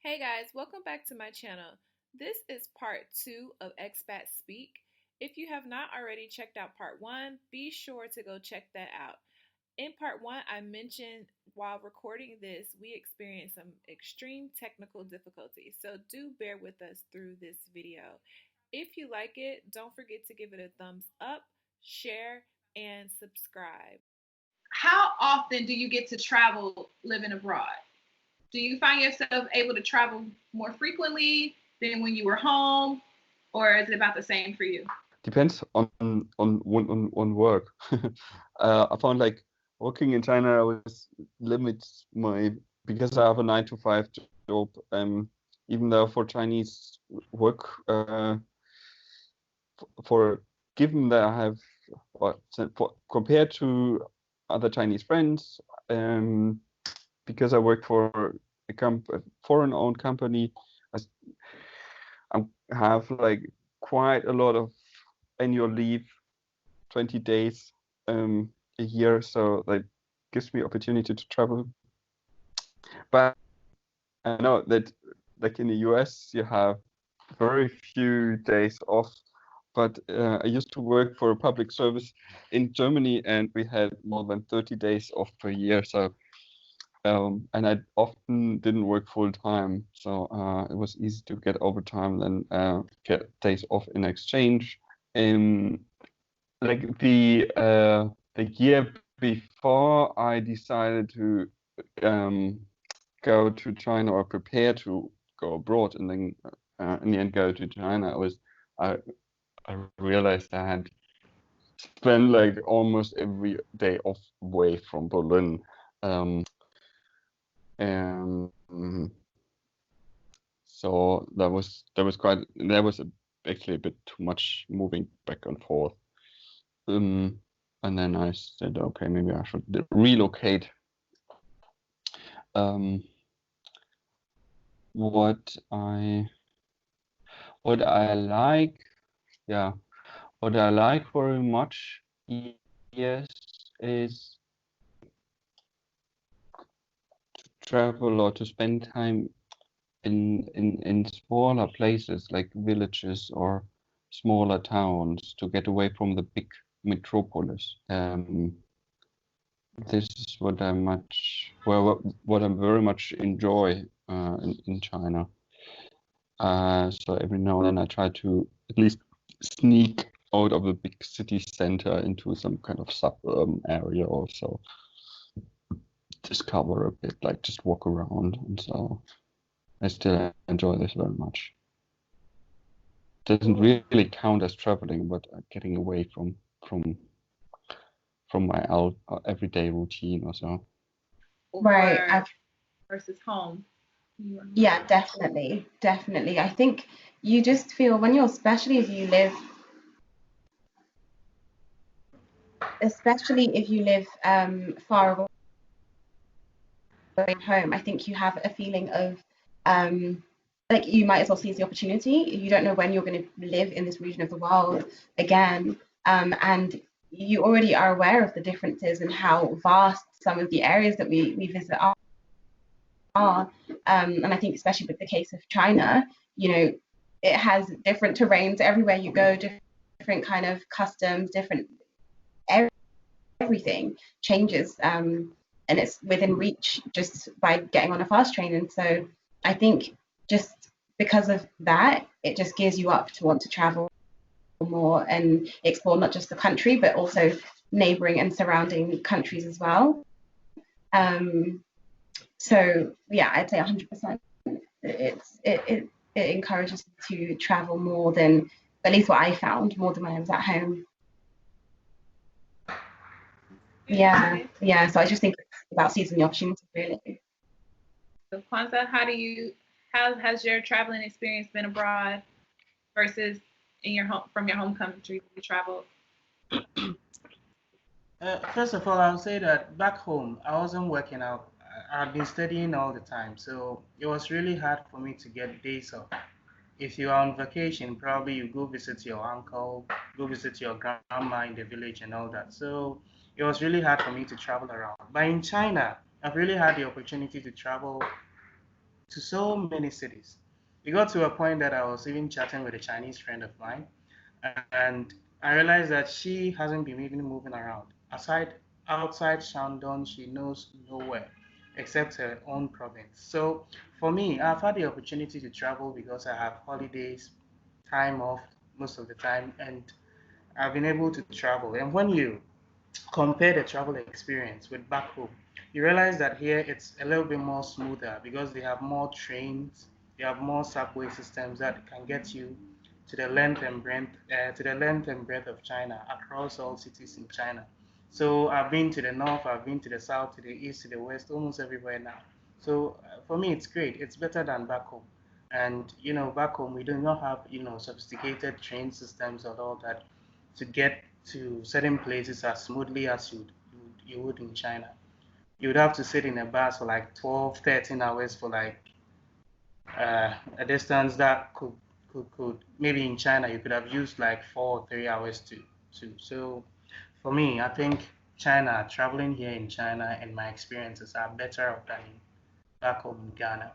Hey guys, welcome back to my channel. This is part 2 of Expats Speak. If you have not already checked out part 1, be sure to go check that out. In part 1, I mentioned while recording this, we experienced some extreme technical difficulties, so do bear with us through this video. If you like it, don't forget to give it a thumbs up, share, and subscribe. How often do you get to travel living abroad? Do you find yourself able to travel more frequently than when you were home, or is it about the same for you? Depends on work. I found like working in China was limits my because I have a 9 to 5 job. Even though for Chinese work, for given that I have compared to other Chinese friends, because I work for a foreign-owned company, I have like quite a lot of annual leave, 20 days a year, so that gives me opportunity to travel. But I know that like in the US you have very few days off, but I used to work for a public service in Germany and we had more than 30 days off per year, so and I often didn't work full time, so it was easy to get overtime and get days off in exchange. Like the year before I decided to go to China or prepare to go abroad and then in the end go to China, I realized I had spent like almost every day off away from Berlin. And so that was actually a bit too much moving back and forth. And then I said, okay, maybe I should relocate. What I like, what I like very much, yes, is to travel or to spend time in smaller places like villages or smaller towns to get away from the big metropolis. This is what I very much enjoy in China. So every now and then I try to at least sneak out of the big city center into some kind of suburban area also. Discover a bit, like just walk around, and so I still enjoy this very much. Doesn't really count as traveling, but getting away from my everyday routine or so. Right. Versus home. Yeah, definitely. I think you just feel when you're, especially if you live far away from home, I think you have a feeling of like you might as well seize the opportunity. You don't know when you're going to live in this region of the world again, and you already are aware of the differences and how vast some of the areas that we visit are. And I think especially with the case of China, you know, it has different terrains everywhere you go, different kind of customs, different everything changes, and it's within reach just by getting on a fast train. And so I think just because of that, it just gears you up to want to travel more and explore not just the country but also neighboring and surrounding countries as well. So yeah, I'd say 100%. It encourages you to travel more than, at least what I found, more than when I was at home. Yeah. So I just think it's about seizing the opportunity, really. So Kwaansa, how has your traveling experience been abroad versus from your home country when you traveled? First of all, I'll say that back home, I wasn't working out. I've been studying all the time, so it was really hard for me to get days off. If you're on vacation, probably you go visit your uncle, go visit your grandma in the village and all that. So it was really hard for me to travel around. But in China, I've really had the opportunity to travel to so many cities. It got to a point that I was even chatting with a Chinese friend of mine, and I realized that she hasn't been even moving around. Outside Shandong, she knows nowhere except her own province. So for me, I've had the opportunity to travel because I have holidays, time off most of the time, and I've been able to travel. And when you compare the travel experience with back home, you realize that here it's a little bit more smoother because they have more trains, they have more subway systems that can get you to the length and breadth of China across all cities in China. So I've been to the north, I've been to the south, to the east, to the west, almost everywhere now. So for me, it's great. It's better than back home. And back home we do not have sophisticated train systems or all that to get to certain places as smoothly as you would in China. You would have to sit in a bus for like 12, 13 hours for like a distance that could maybe in China you could have used like 4 or 3 hours to. So for me, I think China, traveling here in China and my experiences are better than back home in Ghana.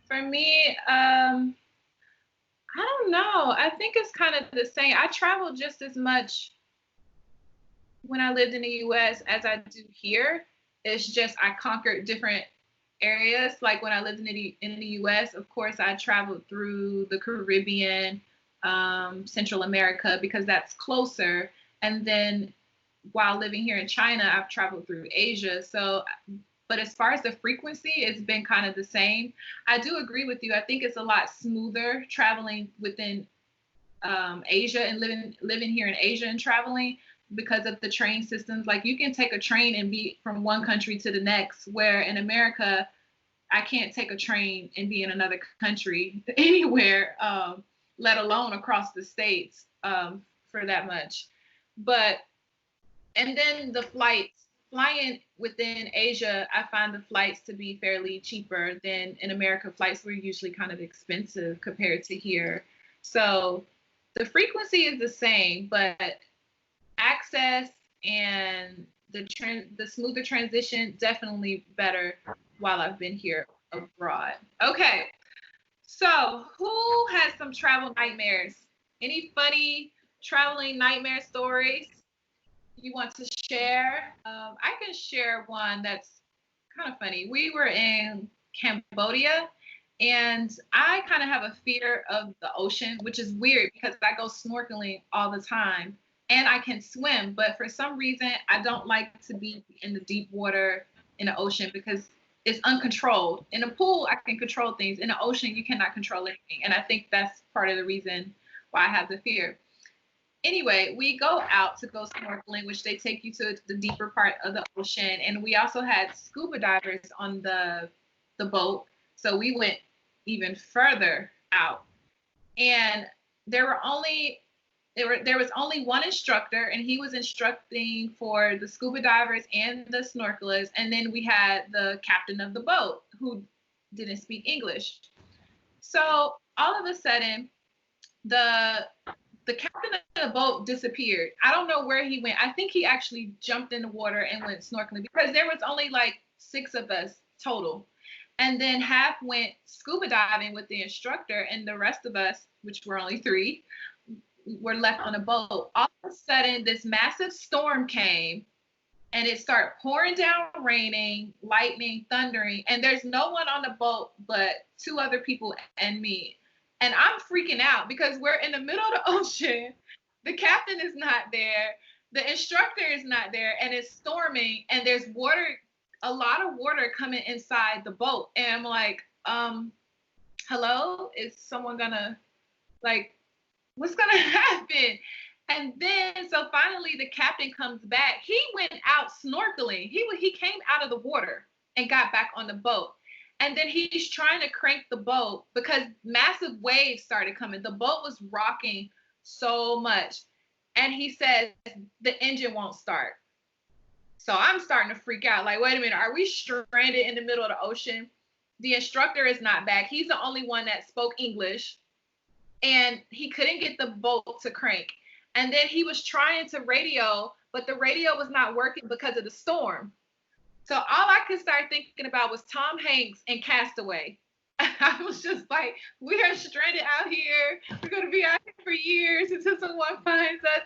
For me, I don't know. I think it's kind of the same. I travel just as much when I lived in the US as I do here. It's just I conquered different areas. Like when I lived in the US, of course, I traveled through the Caribbean, Central America, because that's closer. And then while living here in China, I've traveled through Asia. So, but as far as the frequency, it's been kind of the same. I do agree with you. I think it's a lot smoother traveling within Asia and living here in Asia and traveling because of the train systems. Like you can take a train and be from one country to the next, where in America, I can't take a train and be in another country anywhere, let alone across the states for that much. But, and then the flights, flying within Asia, I find the flights to be fairly cheaper than in America. Flights were usually kind of expensive compared to here. So the frequency is the same, but access and the smoother transition definitely better while I've been here abroad. Okay, so who has some travel nightmares? Any funny traveling nightmare stories you want to share? I can share one that's kind of funny. We were in Cambodia, and I kind of have a fear of the ocean, which is weird because I go snorkeling all the time and I can swim, but for some reason I don't like to be in the deep water in the ocean because it's uncontrolled. In a pool, I can control things. In the ocean, you cannot control anything. And I think that's part of the reason why I have the fear. Anyway, we go out to go snorkeling, which they take you to the deeper part of the ocean. And we also had scuba divers on the boat. So we went even further out. And there was only one instructor, and he was instructing for the scuba divers and the snorkelers. And then we had the captain of the boat who didn't speak English. So all of a sudden, the captain of the boat disappeared. I don't know where he went. I think he actually jumped in the water and went snorkeling because there was only like 6 of us total. And then half went scuba diving with the instructor, and the rest of us, which were only 3, were left on a boat. All of a sudden, this massive storm came, and it started pouring down, raining, lightning, thundering, and there's no one on the boat but 2 other people and me. And I'm freaking out because we're in the middle of the ocean. The captain is not there. The instructor is not there, and it's storming, and there's water, a lot of water coming inside the boat. And I'm like, hello? Is someone gonna, like, what's gonna happen? And then, so finally the captain comes back. He went out snorkeling. He came out of the water and got back on the boat. And then he's trying to crank the boat because massive waves started coming. The boat was rocking so much. And he says, the engine won't start. So I'm starting to freak out. Like, wait a minute, are we stranded in the middle of the ocean? The instructor is not back. He's the only one that spoke English. And he couldn't get the boat to crank. And then he was trying to radio, but the radio was not working because of the storm. So all I could start thinking about was Tom Hanks and Castaway. I was just like, we are stranded out here. We're going to be out here for years until someone finds us.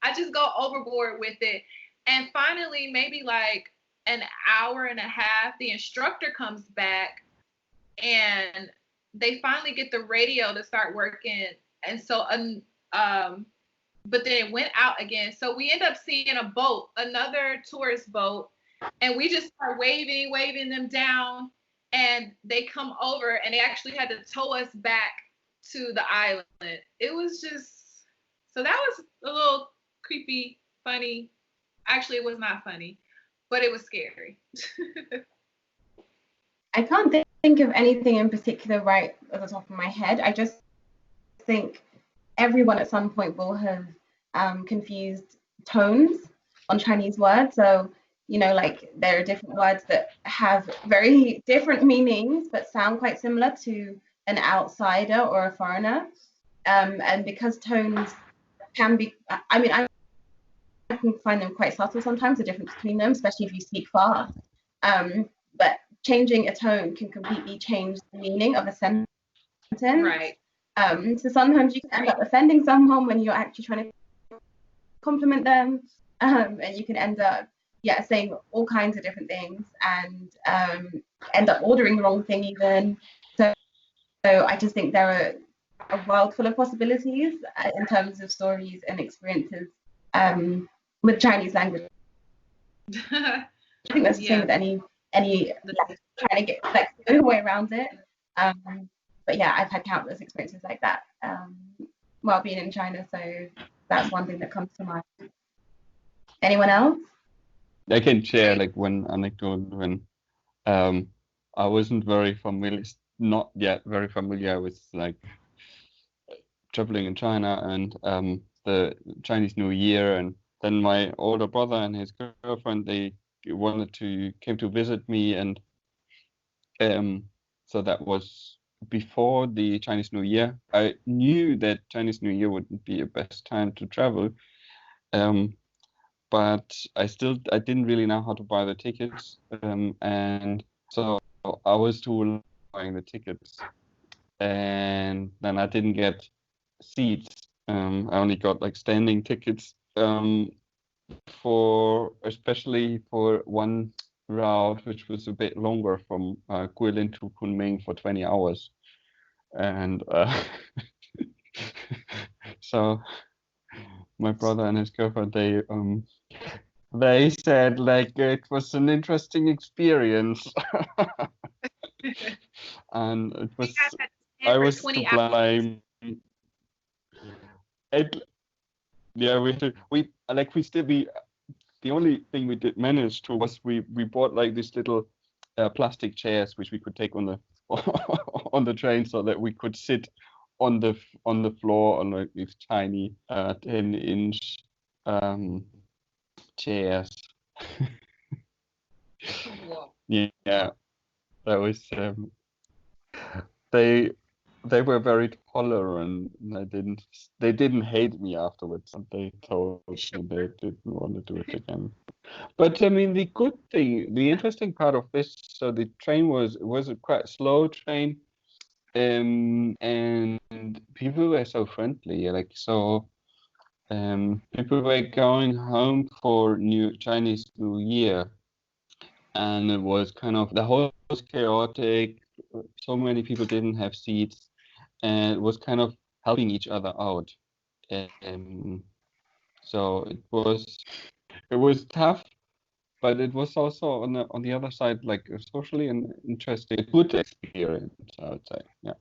I just go overboard with it. And finally, maybe like an hour and a half, the instructor comes back and they finally get the radio to start working. And so, but then it went out again. So we end up seeing a boat, another tourist boat, and we just start waving them down. And they come over and they actually had to tow us back to the island. It was just, so that was a little creepy, funny. Actually, it was not funny, but it was scary. I can't think of anything in particular right at the top of my head. I just think everyone at some point will have confused tones on Chinese words. So, you know, like there are different words that have very different meanings but sound quite similar to an outsider or a foreigner. And because tones can be, I mean, I can find them quite subtle sometimes, the difference between them, especially if you speak fast. But changing a tone can completely change the meaning of a sentence. Right. So sometimes you can end up offending someone when you're actually trying to compliment them, and you can end up saying all kinds of different things and end up ordering the wrong thing even. So I just think there are a world full of possibilities in terms of stories and experiences with Chinese language. I think that's the same with any trying to get flexible way around it. But yeah, I've had countless experiences like that while being in China, so that's one thing that comes to mind. Anyone else? I can share like one anecdote when I wasn't not yet very familiar with like traveling in China and the Chinese New Year, and then my older brother and his girlfriend, they came to visit me, and so that was before the Chinese New Year. I knew that Chinese New Year wouldn't be a best time to travel, but I didn't really know how to buy the tickets, and so I was too late buying the tickets, and then I didn't get seats. I only got like standing tickets, especially for one route, which was a bit longer from Guilin to Kunming for 20 hours. And so my brother and his girlfriend, they said like it was an interesting experience. And it was, I was to blame. The only thing we did manage to was we bought like these little plastic chairs which we could take on the on the train, so that we could sit on the floor on like these tiny 10-inch chairs. Yeah, that was they were very tolerant. They didn't hate me afterwards. They told me they didn't want to do it again. But I mean, the interesting part of this, so the train was a quite slow train, and people were so friendly. Like, so people were going home for Chinese New Year, and it was kind of, the whole was chaotic. So many people didn't have seats, and it was kind of helping each other out. So it was tough, but it was also on the other side like a socially and interesting, good experience, I would say. Yeah.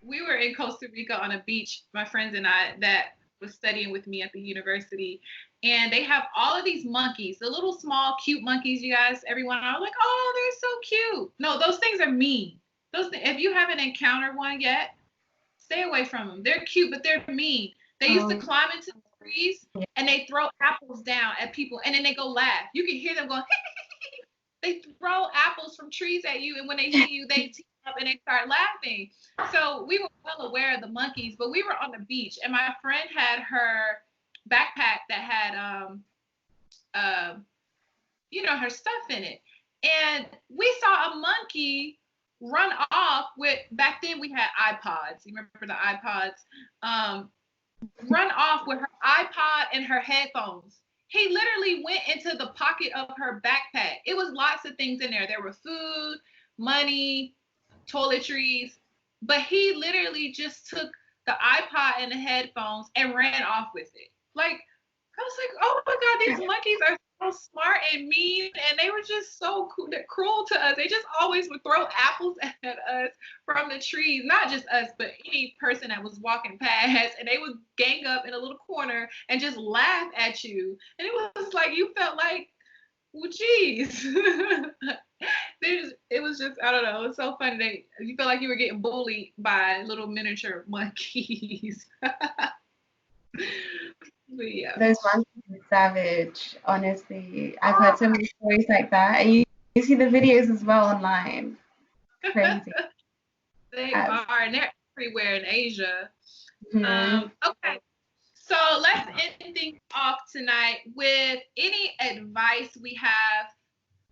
We were in Costa Rica on a beach, my friends and I, that was studying with me at the university, and they have all of these monkeys, the little small cute monkeys. You guys, everyone, I was like, oh, they're so cute. No, those things are mean. If you haven't encountered one yet, stay away from them. They're cute, but they're mean. They used to climb into the trees and they throw apples down at people, and then they go laugh. You can hear them going. They throw apples from trees at you, and when they hit you, they team up and they start laughing. So we were well aware of the monkeys, but we were on the beach, and my friend had her backpack that had her stuff in it, and we saw a monkey run off with, back then we had iPods. You remember the iPods? Run off with her iPod and her headphones. He literally went into the pocket of her backpack. It was lots of things in there. There were food, money, toiletries, but he literally just took the iPod and the headphones and ran off with it. Like, I was like, oh my God, these monkeys are so smart and mean, and they were just so cruel to us. They just always would throw apples at us from the trees, not just us, but any person that was walking past, and they would gang up in a little corner and just laugh at you. And it was like, you felt like, well, geez. It was just, I don't know, it was so funny. You felt like you were getting bullied by little miniature monkeys. But yeah. Those monkeys are savage, honestly. I've heard so many stories like that. And you see the videos as well online. Crazy. They are, and they're everywhere in Asia. Mm-hmm. Okay, so let's end things off tonight with any advice we have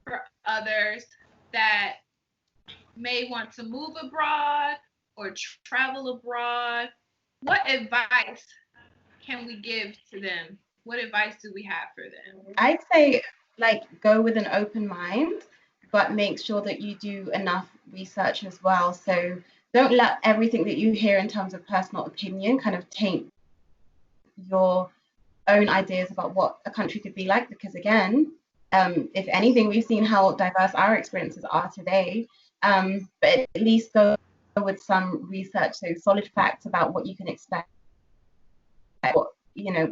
for others that may want to move abroad or travel abroad. What advice can we give to them? What advice do we have for them? I'd say, like, go with an open mind, but make sure that you do enough research as well. So don't let everything that you hear in terms of personal opinion kind of taint your own ideas about what a country could be like, because again, if anything, we've seen how diverse our experiences are today, but at least go with some research, so solid facts about what you can expect,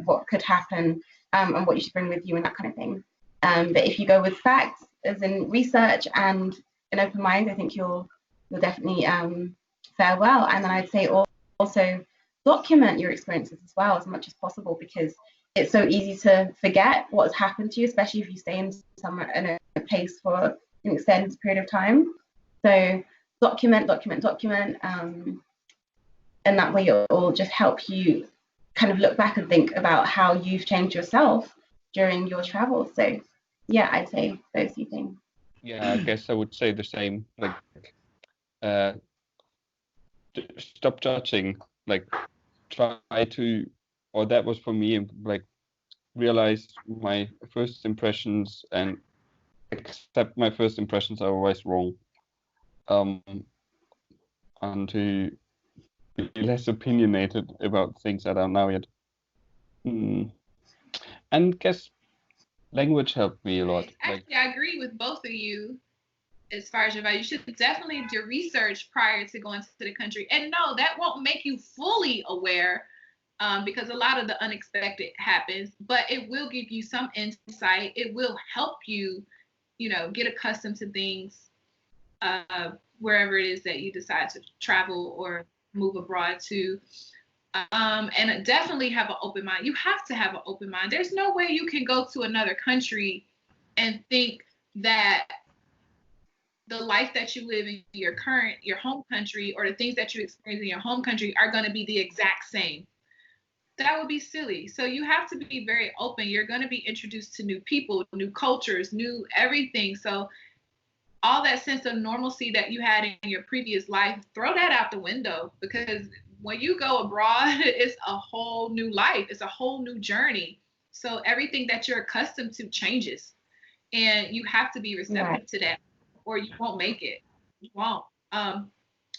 what could happen, and what you should bring with you and that kind of thing. But if you go with facts, as in research and an open mind, I think you'll definitely fare well. And then I'd say also document your experiences as well as much as possible, because it's so easy to forget what's happened to you, especially if you stay in a place for an extended period of time. So document, and that way it will just help you kind of look back and think about how you've changed yourself during your travels. So yeah, I'd say those two things. Yeah, I guess I would say the same. Like, stop judging. Like, try to, or that was for me, like, realize my first impressions and accept my first impressions are always wrong. And to be less opinionated about things that are now yet. And guess language helped me a lot. Actually, I agree with both of you as far as your advice. You should definitely do research prior to going to the country. And no, that won't make you fully aware, because a lot of the unexpected happens, but it will give you some insight. It will help you, get accustomed to things wherever it is that you decide to travel or move abroad to. And definitely have an open mind. You have to have an open mind. There's no way you can go to another country and think that the life that you live in your home country, or the things that you experience in your home country, are going to be the exact same. That would be silly. So you have to be very open. You're going to be introduced to new people, new cultures, new everything. So all that sense of normalcy that you had in your previous life, throw that out the window, because when you go abroad, it's a whole new life. It's a whole new journey. So everything that you're accustomed to changes, and you have to be receptive to that, or you won't make it. You won't. And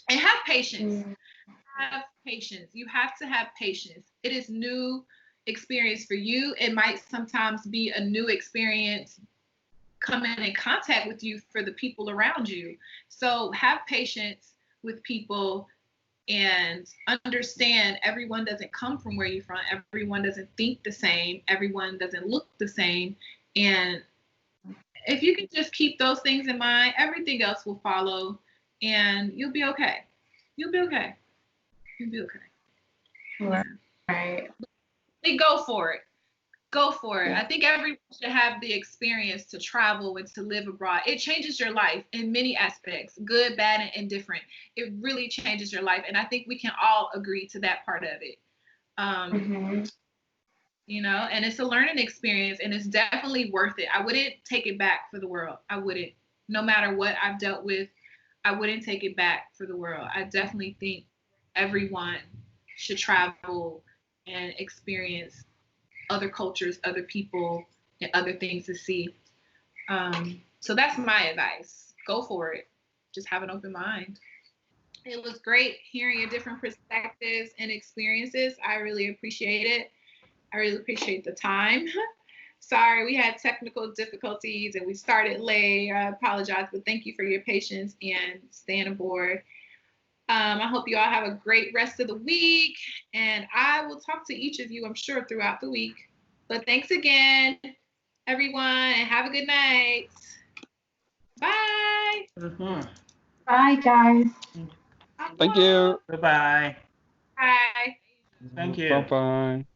have patience. Have patience. You have to have patience. It is new experience for you. It might sometimes be a new experience coming in contact with you for the people around you. So have patience with people and understand everyone doesn't come from where you're from. Everyone doesn't think the same. Everyone doesn't look the same. And if you can just keep those things in mind, everything else will follow, and you'll be okay. You'll be okay. You'll be okay. Right. Go for it. Go for it. Yeah. I think everyone should have the experience to travel and to live abroad. It changes your life in many aspects, good, bad, and indifferent. It really changes your life. And I think we can all agree to that part of it. And it's a learning experience, and it's definitely worth it. I wouldn't take it back for the world. I wouldn't, no matter what I've dealt with. I wouldn't take it back for the world. I definitely think everyone should travel and experience other cultures, other people, and other things to see. So that's my advice. Go for it. Just have an open mind. It was great hearing your different perspectives and experiences. I really appreciate it. I really appreciate the time. Sorry, we had technical difficulties and we started late. I apologize, but thank you for your patience and staying aboard. I hope you all have a great rest of the week, and I will talk to each of you, I'm sure, throughout the week. But thanks again, everyone, and have a good night. Bye. Bye, guys. Thank you. Bye-bye. Bye. Thank you. Bye-bye.